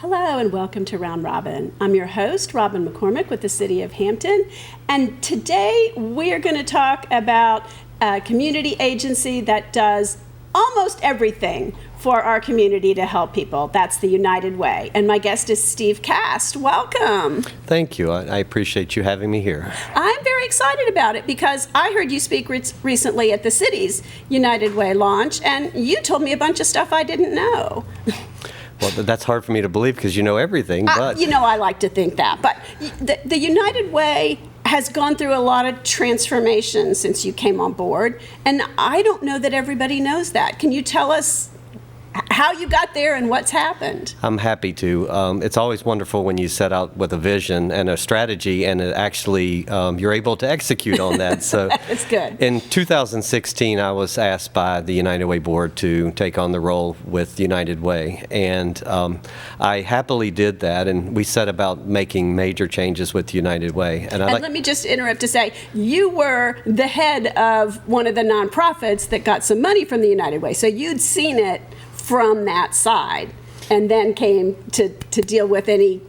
Hello and welcome to Round Robin. I'm your host, Robin McCormick with the City of Hampton, and today we're going to talk about a community agency that does almost everything for our community to help people. That's the United Way. And my guest is Steve Cast. Welcome. Thank you. I appreciate you having me here. I'm very excited about it because I heard you speak recently at the city's United Way launch, and you told me a bunch of stuff I didn't know. Well, that's hard for me to believe because you know everything, but... I like to think that. But the United Way has gone through a lot of transformation since you came on board, and I don't know that everybody knows that. Can you tell us how you got there and what's happened? I'm happy to. It's always wonderful when you set out with a vision and a strategy and it actually you're able to execute on that. So it's good. In 2016, I was asked by the United Way board to take on the role with United Way, and I happily did that, and we set about making major changes with United Way. And let me just interrupt to say, you were the head of one of the nonprofits that got some money from the United Way, so you'd seen it from that side, and then came to deal with any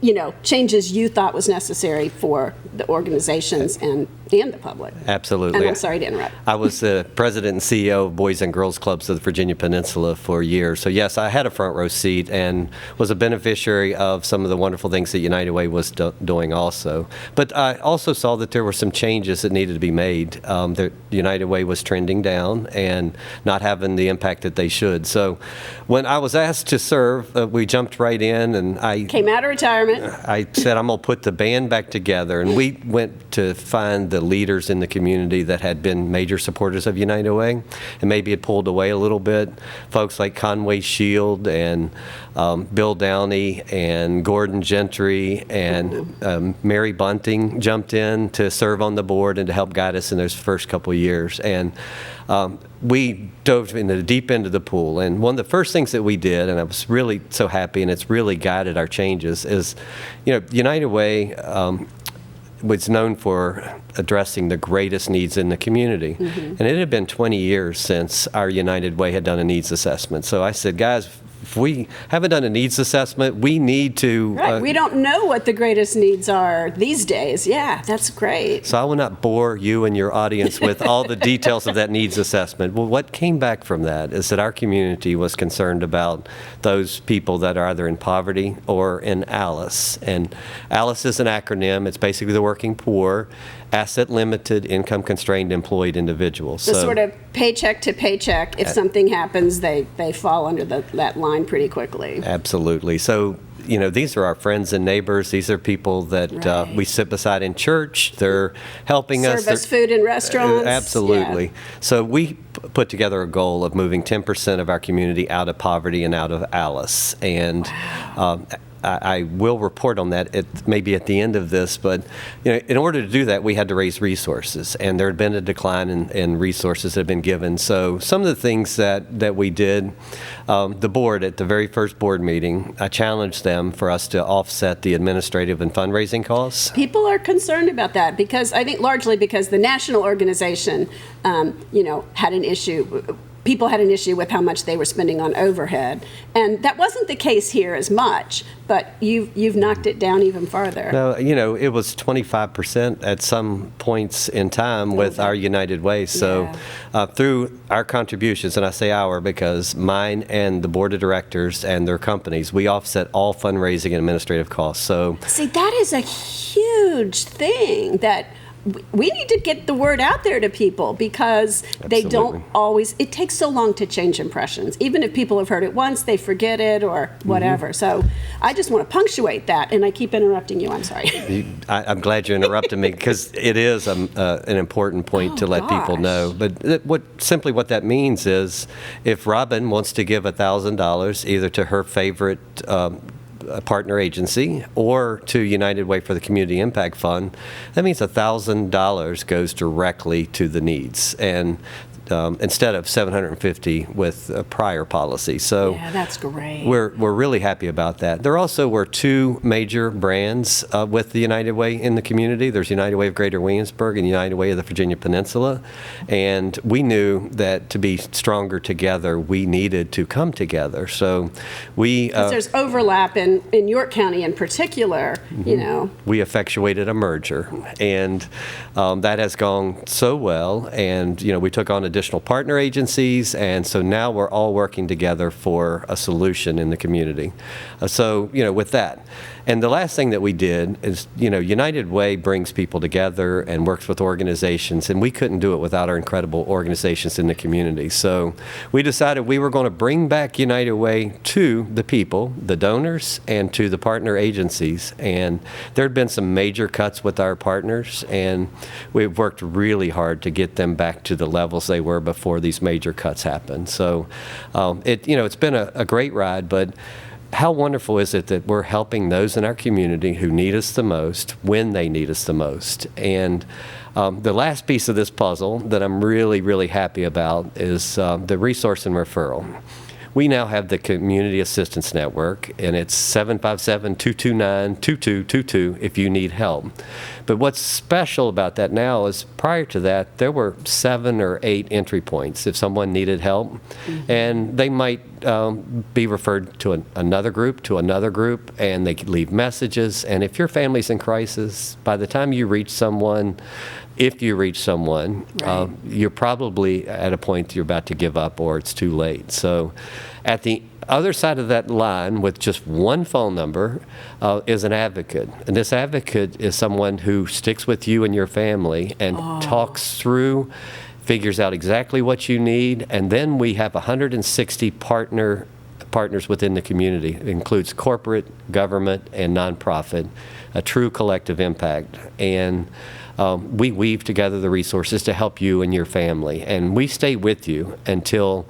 changes you thought was necessary for the organizations and the public. Absolutely. And I'm sorry to interrupt. I was the president and CEO of Boys and Girls Clubs of the Virginia Peninsula for years. So yes, I had a front row seat and was a beneficiary of some of the wonderful things that United Way was doing also. But I also saw that there were some changes that needed to be made. The United Way was trending down and not having the impact that they should. So when I was asked to serve, we jumped right in, and I came out of retirement. I said, I'm going to put the band back together, and we went to find the leaders in the community that had been major supporters of United Way and maybe had pulled away a little bit. Folks like Conway Shield and Bill Downey and Gordon Gentry and Mary Bunting jumped in to serve on the board and to help guide us in those first couple of years. And we dove in the deep end of the pool, and one of the first things that we did, and I was really so happy, and it's really guided our changes, is, United Way was known for addressing the greatest needs in the community. And it had been 20 years since our United Way had done a needs assessment. So I said, guys, if we haven't done a needs assessment, we need to... Right, we don't know what the greatest needs are these days. Yeah, that's great. So I will not bore you and your audience with all the details of that needs assessment. Well, what came back from that is that our community was concerned about those people that are either in poverty or in ALICE. And ALICE is an acronym. It's basically the working poor, asset limited, income constrained, employed individuals. The sort of paycheck to paycheck. If something happens, they fall under that line pretty quickly. Absolutely. So, these are our friends and neighbors. These are people that we sit beside in church. They're helping us. Serve us food in restaurants. Absolutely. Yeah. So we put together a goal of moving 10% of our community out of poverty and out of ALICE. And I will report on that maybe at the end of this, but in order to do that, we had to raise resources, and there had been a decline in resources that had been given. So some of the things that we did, the board at the very first board meeting, I challenged them for us to offset the administrative and fundraising costs. People are concerned about that because I think largely because the national organization, had an issue. People had an issue with how much they were spending on overhead, and that wasn't the case here as much. But you've knocked it down even farther. No, it was 25% at some points in time with our United Way. So through our contributions, and I say our because mine and the board of directors and their companies, we offset all fundraising and administrative costs. So see, that is a huge thing that we need to get the word out there to people because they don't always, it takes so long to change impressions. Even if people have heard it once, they forget it or whatever. So I just want to punctuate that, and I keep interrupting you. I'm sorry. I'm glad you interrupted me because it is an important point to let people know. But what that means is if Robin wants to give $1,000 either to her favorite partner agency or to United Way for the Community Impact Fund, that means $1,000 goes directly to the needs. And instead of 750 with a prior policy. So Yeah, that's great. we're really happy about that. There also were two major brands with the United Way in the community. There's United Way of Greater Williamsburg and United Way of the Virginia Peninsula. And we knew that to be stronger together, we needed to come together. So we... 'Cause there's overlap in York County in particular, you know. We effectuated a merger, and that has gone so well. And we took on additional partner agencies, and so now we're all working together for a solution in the community. So with that. And the last thing that we did is, United Way brings people together and works with organizations, and we couldn't do it without our incredible organizations in the community. So we decided we were going to bring back United Way to the people, the donors, and to the partner agencies. And there had been some major cuts with our partners, and we've worked really hard to get them back to the levels they were before these major cuts happened. So it's been a great ride, but how wonderful is it that we're helping those in our community who need us the most when they need us the most? And the last piece of this puzzle that I'm really, really happy about is the resource and referral. We now have the Community Assistance Network, and it's 757-229-2222 if you need help. But what's special about that now is prior to that, there were 7 or 8 entry points if someone needed help. And they might be referred to another group, and they could leave messages. And if your family's in crisis, by the time you reach someone, if you reach someone, Right. You're probably at a point you're about to give up or it's too late. So at the other side of that line with just one phone number is an advocate. And this advocate is someone who sticks with you and your family and talks through, figures out exactly what you need. And then we have 160 partners within the community. It includes corporate, government, and nonprofit, a true collective impact. And we weave together the resources to help you and your family. And we stay with you until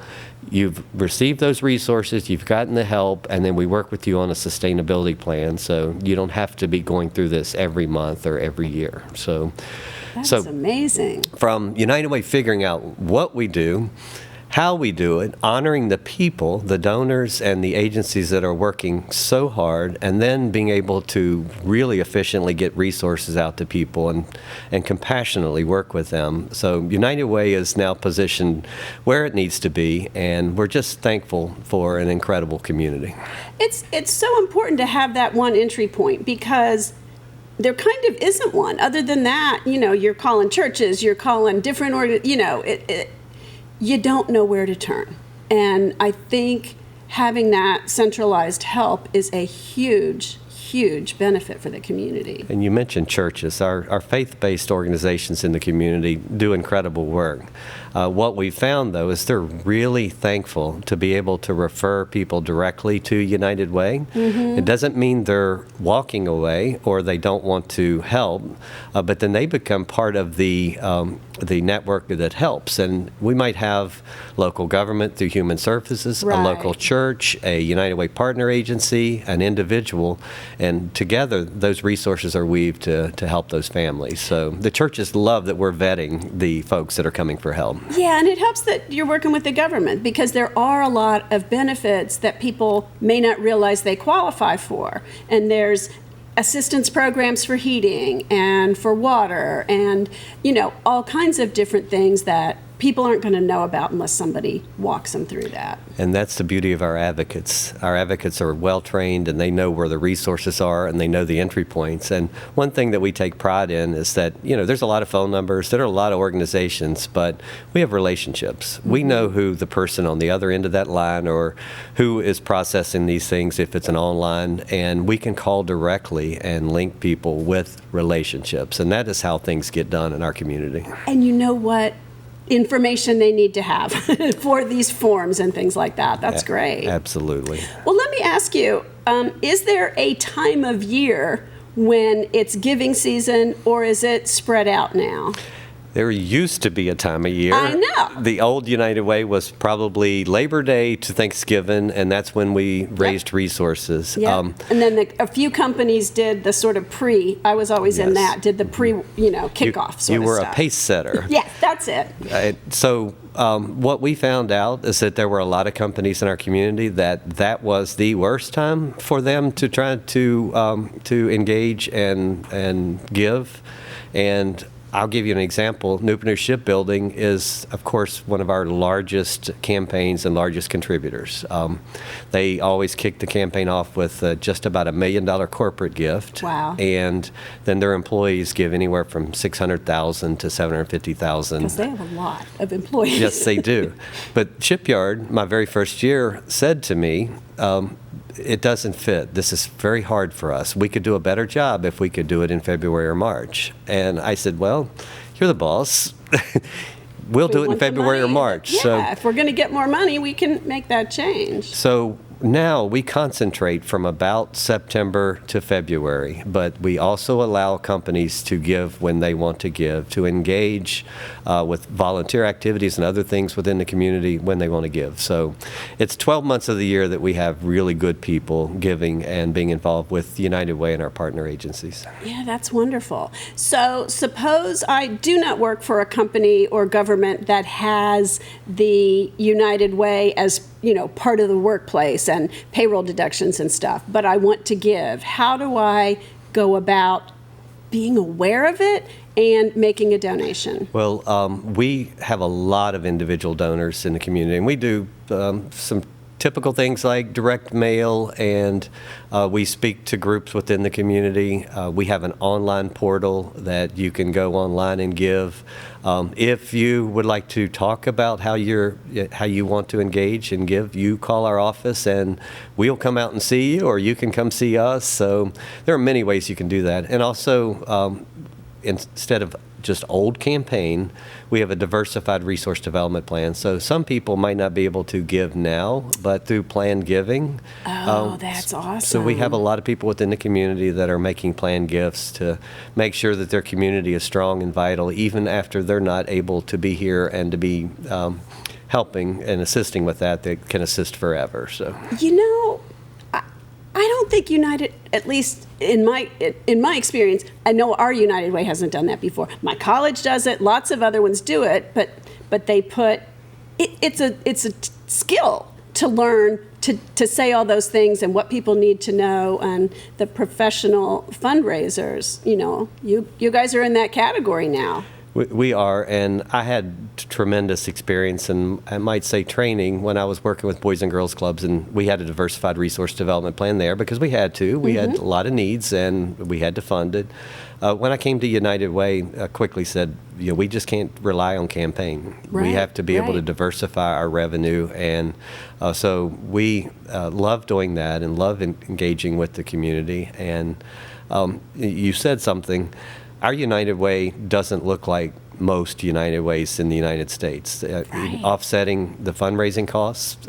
you've received those resources, you've gotten the help, and then we work with you on a sustainability plan so you don't have to be going through this every month or every year. That's amazing. From United Way figuring out what we do, how we do it, honoring the people, the donors, and the agencies that are working so hard, and then being able to really efficiently get resources out to people and compassionately work with them. So United Way is now positioned where it needs to be, and we're just thankful for an incredible community. It's so important to have that one entry point because there kind of isn't one. Other than that, you're calling churches, you're calling different you don't know where to turn. And I think having that centralized help is a huge, huge benefit for the community. And you mentioned churches. Our faith-based organizations in the community do incredible work. What we found, though, is they're really thankful to be able to refer people directly to United Way. It doesn't mean they're walking away or they don't want to help, but then they become part of the network that helps. And we might have local government through Human Services, Right. a local church, a United Way partner agency, an individual, and together those resources are weaved to help those families. So the churches love that we're vetting the folks that are coming for help. Yeah, and it helps that you're working with the government because there are a lot of benefits that people may not realize they qualify for. And there's assistance programs for heating and for water and, all kinds of different things that people aren't going to know about unless somebody walks them through that. And that's the beauty of our advocates. Our advocates are well-trained, and they know where the resources are, and they know the entry points. And one thing that we take pride in is that, there's a lot of phone numbers, there are a lot of organizations, but we have relationships. We know who the person on the other end of that line or who is processing these things if it's an online, and we can call directly and link people with relationships. And that is how things get done in our community. And you know what information they need to have for these forms and things like that. That's great. Absolutely. Well, let me ask you, is there a time of year when it's giving season or is it spread out now? There used to be a time of year. I know. The old United Way was probably Labor Day to Thanksgiving, and that's when we raised resources. Yeah. And then a few companies did the sort of I was always in that, did the kickoff sort You of were stuff. a pace setter. Yes, that's it. What we found out is that there were a lot of companies in our community that was the worst time for them to try to engage and give. And I'll give you an example. Newport Shipbuilding is, of course, one of our largest campaigns and largest contributors. They always kick the campaign off with just about $1 million corporate gift. Wow. And then their employees give anywhere from $600,000 to $750,000. Because they have a lot of employees. Yes, they do. But Shipyard, my very first year, said to me, it doesn't fit. This is very hard for us. We could do a better job if we could do it in February or March. And I said, well, you're the boss. We'll do it in February or March. Yeah, if we're going to get more money, we can make that change. So now we concentrate from about September to February, but we also allow companies to give when they want to give, to engage with volunteer activities and other things within the community when they want to give. So it's 12 months of the year that we have really good people giving and being involved with United Way and our partner agencies. Yeah, that's wonderful. So suppose I do not work for a company or government that has the United Way as part of the workplace and payroll deductions and stuff, but I want to give. How do I go about being aware of it and making a donation? Well, we have a lot of individual donors in the community, and we do some typical things like direct mail, and we speak to groups within the community. We have an online portal that you can go online and give. If you would like to talk about how you want to engage and give, you call our office and we'll come out and see you, or you can come see us. So there are many ways you can do that. And also, instead of just old campaign, we have a diversified resource development plan. So some people might not be able to give now, but through planned giving. Oh, that's awesome. So we have a lot of people within the community that are making planned gifts to make sure that their community is strong and vital, even after they're not able to be here and to be helping and assisting with that. They can assist forever. So I don't think United, at least in my experience, I know our United Way hasn't done that before. My college does it. Lots of other ones do it, but they put it's a skill to learn to say all those things and what people need to know, and the professional fundraisers. You guys are in that category now. We are, and I had tremendous experience and I might say training when I was working with Boys and Girls Clubs, and we had a diversified resource development plan there because we had to. We had a lot of needs and we had to fund it. When I came to United Way, I quickly said, we just can't rely on campaign. Right, we have to be able to diversify our revenue, and so we love doing that and love engaging with the community. And you said something. Our United Way doesn't look like most United Ways in the United States. Offsetting the fundraising costs,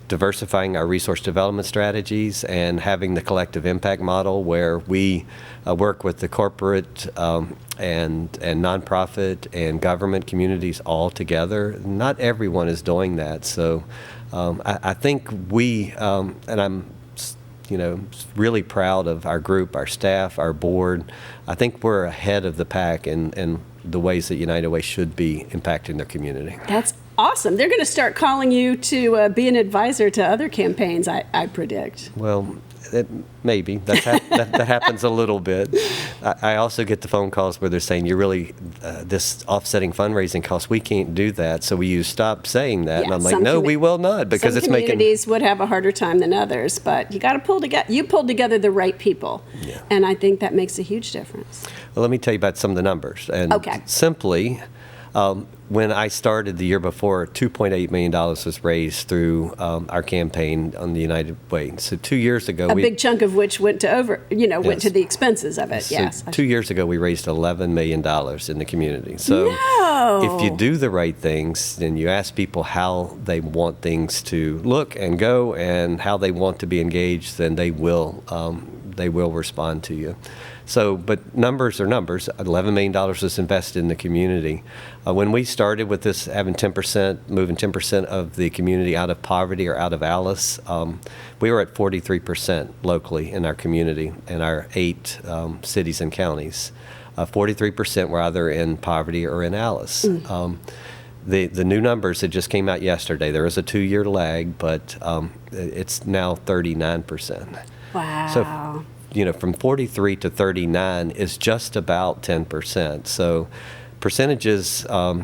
diversifying our resource development strategies, and having the collective impact model where we work with the corporate and nonprofit and government communities all together. Not everyone is doing that. So I think we, and I'm really proud of our group, our staff, our board. I think we're ahead of the pack in the ways that United Way should be impacting their community. That's awesome. They're going to start calling you to be an advisor to other campaigns, I predict. Well, maybe. that happens a little bit. I also get the phone calls where they're saying, you're really, this offsetting fundraising costs, we can't do that. So will you stop saying that? Yeah, and I'm like, no, we will not, because it's making... Some communities would have a harder time than others, but you got to pull together. You pulled together the right people, and I think that makes a huge difference. Well, let me tell you about some of the numbers. And simply, when I started the year before, $2.8 million was raised through our campaign on the United Way. So 2 years ago, a big chunk of which went to went to the expenses of it. So yes. 2 years ago, we raised $11 million in the community. So if you do the right things, then you ask people how they want things to look and go and how they want to be engaged, then they will they will respond to you. So, but numbers are numbers. $11 million was invested in the community. When we started with this, having 10%, moving 10% of the community out of poverty or out of Alice, we were at 43% locally in our community, in our 8 cities and counties. 43% were either in poverty or in Alice. The new numbers that just came out yesterday, there is a 2-year lag, but it's now 39%. Wow. So, from 43 to 39 is just about 10%. So percentages are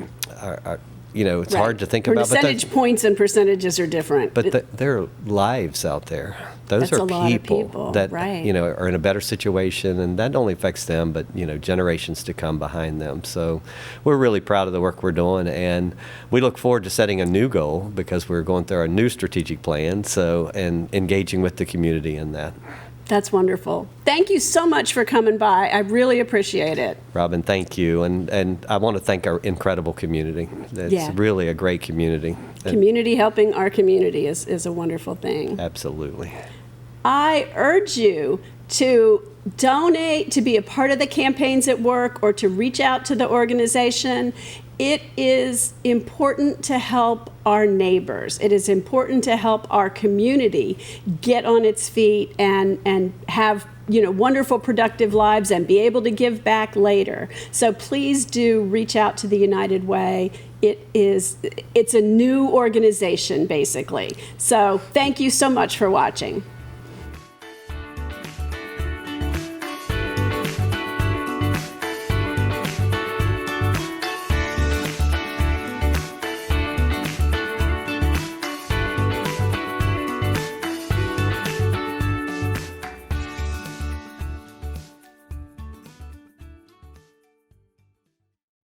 it's hard to think about. Percentage points and percentages are different. But there are lives out there. Those That's are a lot of people that right. Are in a better situation, and that only affects them, but generations to come behind them. So we're really proud of the work we're doing, and we look forward to setting a new goal because we're going through our new strategic plan. And engaging with the community in that. That's wonderful. Thank you so much for coming by. I really appreciate it. Robin, thank you. And I want to thank our incredible community. It's really a great community. Community helping our community is a wonderful thing. Absolutely. I urge you to donate, to be a part of the campaigns at work, or to reach out to the organization. It is important to help our neighbors. It is important to help our community get on its feet and have wonderful, productive lives and be able to give back later. So please do reach out to the United Way. It's a new organization, basically. So thank you so much for watching.